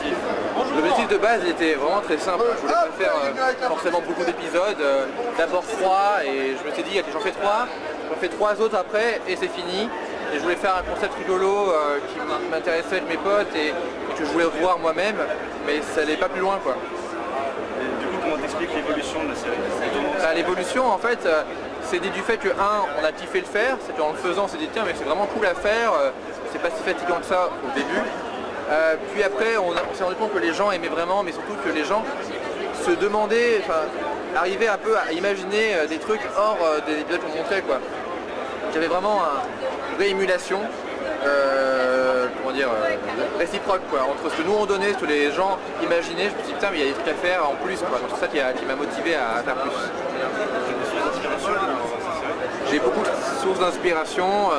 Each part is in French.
l'objectif? L'objectif de base était vraiment très simple. Je voulais pas faire forcément beaucoup d'épisodes. D'abord 3 et je me suis dit j'en fais 3, j'en fais 3 autres après et c'est fini. Et je voulais faire un concept rigolo qui m'intéressait avec mes potes et que je voulais voir moi-même, mais ça n'allait pas plus loin quoi. Et du coup, comment t'expliques l'évolution de la série? L'évolution en fait, c'est du fait que on a kiffé le faire, c'est qu'en le faisant on s'est dit tiens mais c'est vraiment cool à faire, c'est pas si fatigant que ça au début. Puis après on s'est rendu compte que les gens aimaient vraiment, mais surtout que les gens se demandaient, arrivaient un peu à imaginer des trucs hors des épisodes qu'on montrait quoi. Il y avait vraiment une vraie émulation, réciproque quoi, entre ce que nous on donnait, ce que les gens imaginaient. Je me suis dit putain mais il y a des trucs à faire en plus quoi, donc c'est ça qui m'a motivé à faire plus. J'ai beaucoup de sources d'inspiration.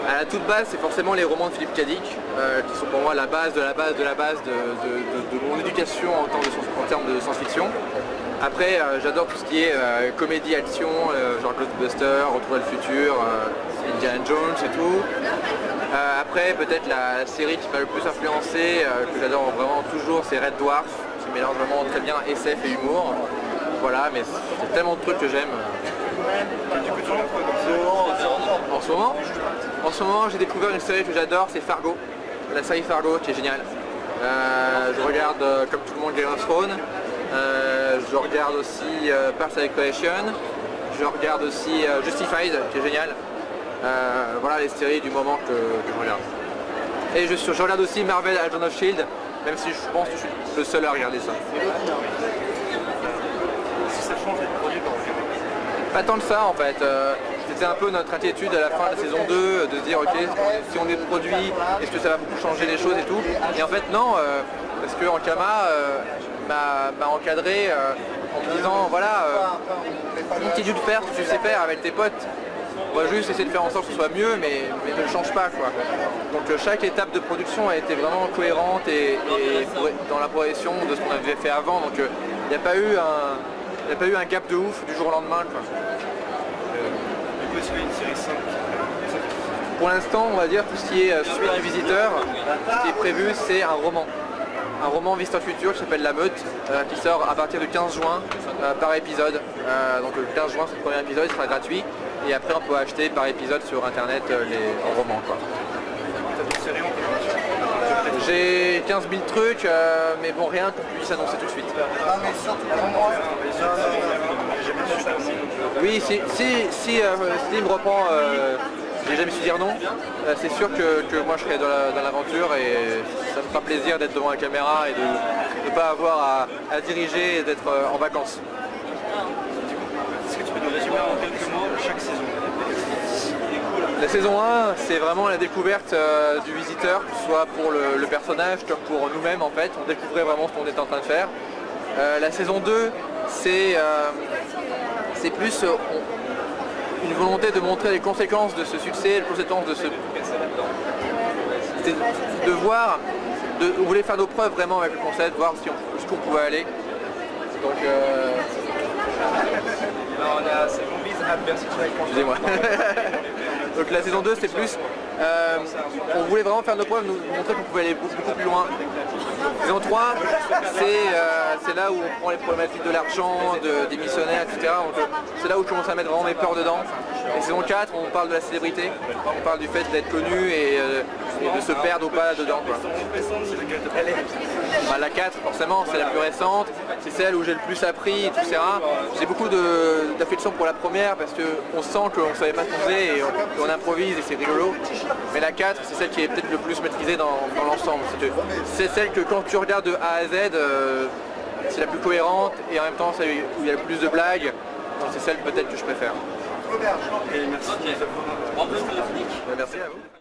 À la toute base, c'est forcément les romans de Philippe Cadic, qui sont pour moi la base de mon éducation en termes de science-fiction. Après, j'adore tout ce qui est comédie, action, genre Ghostbusters, Retour vers le futur, Indiana Jones et tout. Après, peut-être la série qui m'a le plus influencé, que j'adore vraiment toujours, c'est Red Dwarf, qui mélange vraiment très bien SF et humour. Voilà, mais c'est tellement de trucs que j'aime. En ce moment, j'ai découvert une série que j'adore, c'est Fargo, la série Fargo qui est géniale. Je regarde comme tout le monde Game of Thrones, je regarde aussi Parks and Recreation, je regarde aussi Justified qui est génial. Voilà les séries du moment que je regarde. Et je regarde aussi Marvel Agents of Shield, même si je pense que je suis le seul à regarder ça. Si ça change d'être produit par Pas tant que ça en fait. C'était un peu notre inquiétude à la fin de la saison 2 de se dire ok, si on est produit, est-ce que ça va beaucoup changer les choses et tout. Et en fait non, parce que Ankama m'a encadré en me disant voilà, continue de faire ce que tu sais faire avec tes potes. On va juste essayer de faire en sorte que ce soit mieux, mais ne le change pas quoi. Donc chaque étape de production a été vraiment cohérente et dans la progression de ce qu'on avait fait avant. Donc il n'y a pas eu un gap de ouf du jour au lendemain quoi. Du coup, est-ce qu'il y a une série 5? Pour l'instant, on va dire tout ce qui est suite du visiteur, ce qui est prévu c'est un roman Visiteur Futur qui s'appelle La Meute, qui sort à partir du 15 juin par épisode. Donc le 15 juin c'est le premier épisode, il sera gratuit et après on peut acheter par épisode sur internet les romans quoi. J'ai 15 000 trucs, mais bon rien qu'on puisse annoncer tout de suite. Oui, si Steam reprend, j'ai jamais su dire non, c'est sûr que moi je serai dans l'aventure et ça me fera plaisir d'être devant la caméra et de ne pas avoir à diriger et d'être en vacances. Est-ce que tu peux nous résumer en quelques mots chaque saison? La saison 1, c'est vraiment la découverte du visiteur, soit pour le personnage comme pour nous-mêmes en fait. On découvrait vraiment ce qu'on était en train de faire. La saison 2, c'est plus une volonté de montrer les conséquences de ce succès, les conséquences de ce... de voir, on voulait faire nos preuves vraiment avec le concept, voir jusqu'où on pouvait aller. Donc excusez-moi. Donc la saison 2 c'est plus, on voulait vraiment faire nos preuves, nous montrer qu'on pouvait aller beaucoup plus loin. Saison 3 c'est là où on prend les problématiques de l'argent, des missionnaires, etc. C'est là où je commence à mettre vraiment mes peurs dedans. Et saison 4 on parle de la célébrité, on parle du fait d'être connu et de se perdre ou pas dedans quoi. La 4 forcément c'est la plus récente, c'est celle où j'ai le plus appris, etc. J'ai beaucoup d'affection pour la première parce qu'on sent qu'on ne savait pas ce qu'on faisait et on improvise et c'est rigolo. Mais la 4 c'est celle qui est peut-être le plus maîtrisée dans l'ensemble. C'est celle que quand tu regardes de A à Z, c'est la plus cohérente et en même temps celle où il y a le plus de blagues. Donc c'est celle peut-être que je préfère. Et merci. Merci à vous.